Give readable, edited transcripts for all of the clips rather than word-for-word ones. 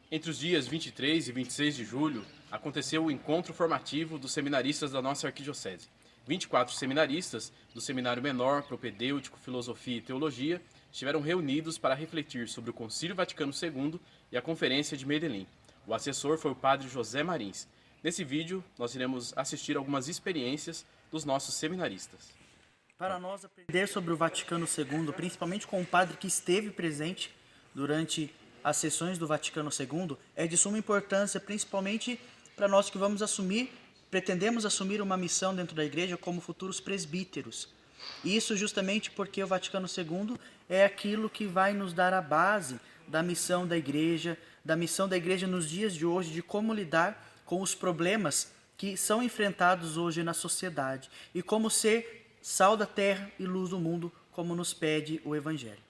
Entre os dias 23 e 26 de julho, aconteceu o encontro formativo dos seminaristas da nossa arquidiocese. 24 seminaristas do Seminário Menor, Propedêutico, Filosofia e Teologia estiveram reunidos para refletir sobre o Concílio Vaticano II e a Conferência de Medellín. O assessor foi o padre José Marins. Nesse vídeo, nós iremos assistir algumas experiências dos nossos seminaristas. Para nós aprender sobre o Vaticano II, principalmente com o padre que esteve presente durante as sessões do Vaticano II, é de suma importância, principalmente para nós que pretendemos assumir uma missão dentro da igreja como futuros presbíteros. Isso justamente porque o Vaticano II é aquilo que vai nos dar a base da missão da igreja nos dias de hoje, de como lidar com os problemas que são enfrentados hoje na sociedade e como ser sal da terra e luz do mundo, como nos pede o Evangelho.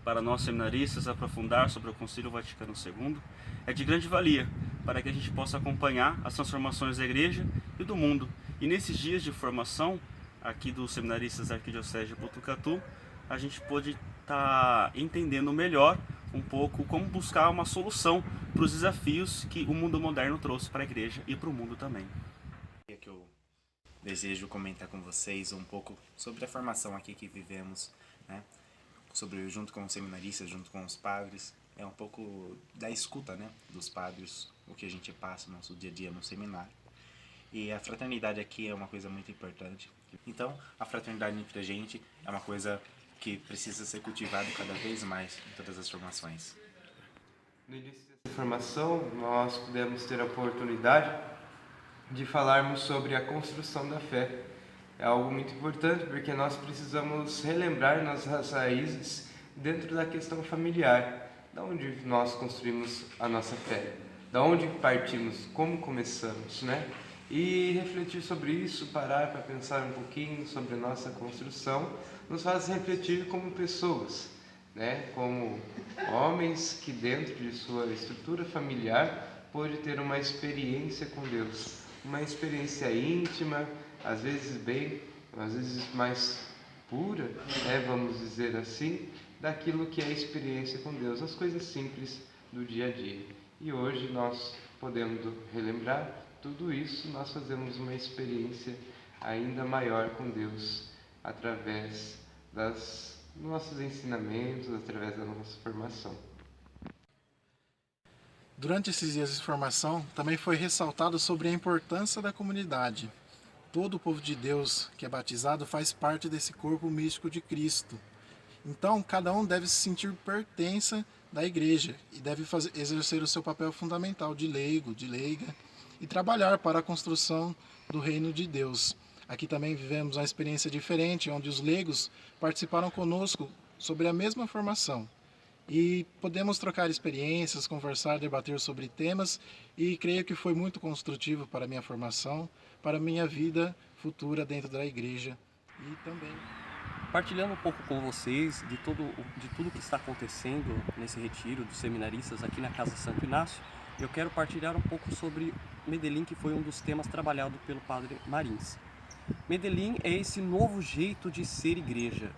Para nós seminaristas, aprofundar sobre o Concílio Vaticano II é de grande valia para que a gente possa acompanhar as transformações da Igreja e do mundo. E nesses dias de formação aqui dos seminaristas da Arquidiocese de Botucatu, a gente pôde estar entendendo melhor um pouco como buscar uma solução para os desafios que o mundo moderno trouxe para a Igreja e para o mundo também. Desejo comentar com vocês um pouco sobre a formação aqui que vivemos, né? Junto com os seminaristas, junto com os padres, é um pouco da escuta, né, dos padres, o que a gente passa no nosso dia a dia no seminário. E a fraternidade aqui é uma coisa muito importante. Então, a fraternidade entre a gente é uma coisa que precisa ser cultivada cada vez mais em todas as formações. No início dessa formação, nós pudemos ter a oportunidade de falarmos sobre a construção da fé. É algo muito importante porque nós precisamos relembrar nossas raízes dentro da questão familiar, da onde nós construímos a nossa fé, da onde partimos, como começamos, né? E refletir sobre isso, parar para pensar um pouquinho sobre a nossa construção, nos faz refletir como pessoas, né? Como homens que dentro de sua estrutura familiar pôde ter uma experiência com Deus. Uma experiência íntima, às vezes mais pura, né, vamos dizer assim, daquilo que é a experiência com Deus, as coisas simples do dia a dia. E hoje nós podendo relembrar tudo isso, nós fazemos uma experiência ainda maior com Deus, através dos nossos ensinamentos, através da nossa formação. Durante esses dias de formação, também foi ressaltado sobre a importância da comunidade. Todo o povo de Deus que é batizado faz parte desse corpo místico de Cristo. Então, cada um deve se sentir pertença da igreja e deve exercer o seu papel fundamental de leigo, de leiga, e trabalhar para a construção do reino de Deus. Aqui também vivemos uma experiência diferente, onde os leigos participaram conosco sobre a mesma formação. E podemos trocar experiências, conversar, debater sobre temas e creio que foi muito construtivo para a minha formação, para a minha vida futura dentro da igreja e também. Partilhando um pouco com vocês de tudo que está acontecendo nesse retiro dos seminaristas aqui na Casa Santo Inácio, eu quero partilhar um pouco sobre Medellín, que foi um dos temas trabalhado pelo Padre Marins. Medellín é esse novo jeito de ser igreja.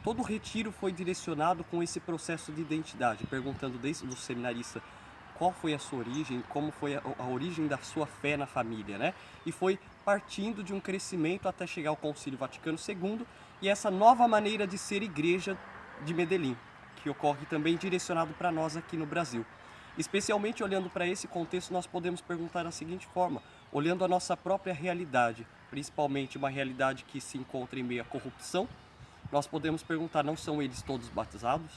Todo o retiro foi direcionado com esse processo de identidade, perguntando desde o seminarista qual foi a sua origem, como foi a origem da sua fé na família, né? E foi partindo de um crescimento até chegar ao Concílio Vaticano II e essa nova maneira de ser igreja de Medellín, que ocorre também direcionado para nós aqui no Brasil. Especialmente olhando para esse contexto, nós podemos perguntar da seguinte forma, olhando a nossa própria realidade, principalmente uma realidade que se encontra em meio à corrupção, nós podemos perguntar, não são eles todos batizados?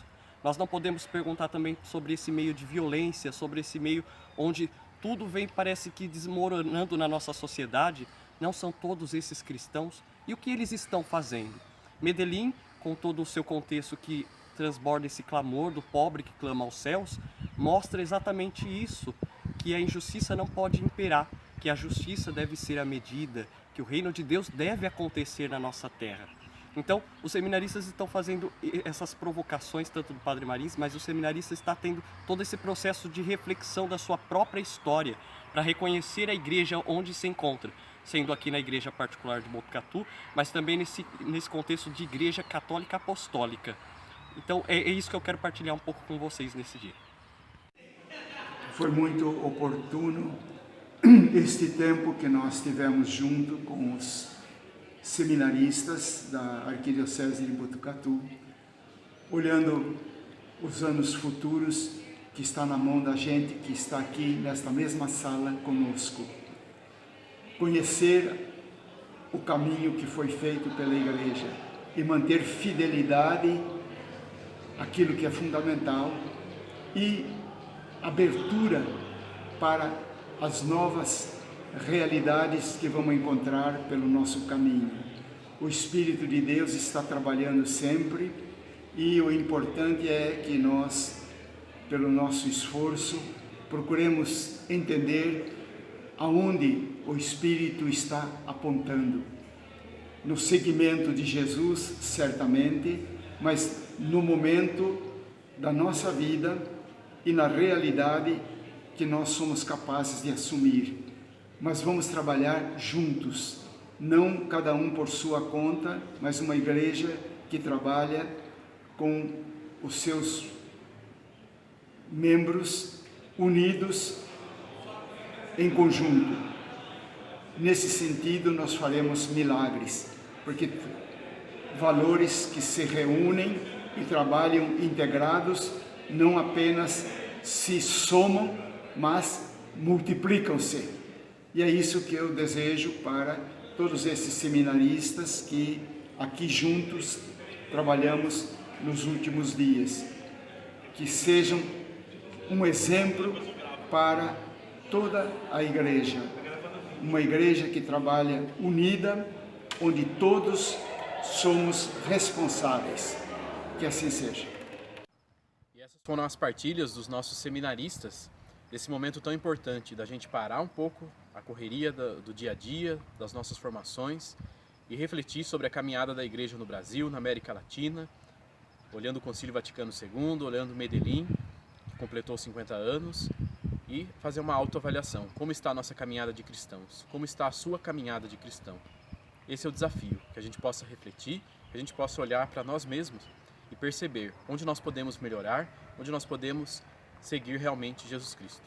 Nós não podemos perguntar também sobre esse meio de violência, sobre esse meio onde tudo vem, parece que desmoronando na nossa sociedade, não são todos esses cristãos? E o que eles estão fazendo? Medellín, com todo o seu contexto que transborda esse clamor do pobre que clama aos céus, mostra exatamente isso, que a injustiça não pode imperar, que a justiça deve ser a medida, que o reino de Deus deve acontecer na nossa terra. Então, os seminaristas estão fazendo essas provocações, tanto do Padre Marins, mas o seminarista está tendo todo esse processo de reflexão da sua própria história, para reconhecer a igreja onde se encontra, sendo aqui na igreja particular de Botucatu, mas também nesse contexto de igreja católica apostólica. Então, é isso que eu quero partilhar um pouco com vocês nesse dia. Foi muito oportuno este tempo que nós tivemos junto com os seminaristas da Arquidiocese de Botucatu, olhando os anos futuros que está na mão da gente que está aqui nesta mesma sala conosco. Conhecer o caminho que foi feito pela Igreja e manter fidelidade àquilo que é fundamental e abertura para as novas realidades que vamos encontrar pelo nosso caminho. O Espírito de Deus está trabalhando sempre e o importante é que nós, pelo nosso esforço, procuremos entender aonde o Espírito está apontando. No seguimento de Jesus, certamente, mas no momento da nossa vida e na realidade que nós somos capazes de assumir. Mas vamos trabalhar juntos, não cada um por sua conta, mas uma igreja que trabalha com os seus membros unidos em conjunto. Nesse sentido, nós faremos milagres, porque valores que se reúnem e trabalham integrados não apenas se somam, mas multiplicam-se. E é isso que eu desejo para todos esses seminaristas que aqui juntos trabalhamos nos últimos dias. Que sejam um exemplo para toda a igreja. Uma igreja que trabalha unida, onde todos somos responsáveis. Que assim seja. E essas foram as partilhas dos nossos seminaristas desse momento tão importante da gente parar um pouco a correria do dia a dia, das nossas formações e refletir sobre a caminhada da Igreja no Brasil, na América Latina, olhando o Concílio Vaticano II, olhando Medellín, que completou 50 anos, e fazer uma autoavaliação. Como está a nossa caminhada de cristãos? Como está a sua caminhada de cristão? Esse é o desafio, que a gente possa refletir, que a gente possa olhar para nós mesmos e perceber onde nós podemos melhorar, onde nós podemos seguir realmente Jesus Cristo.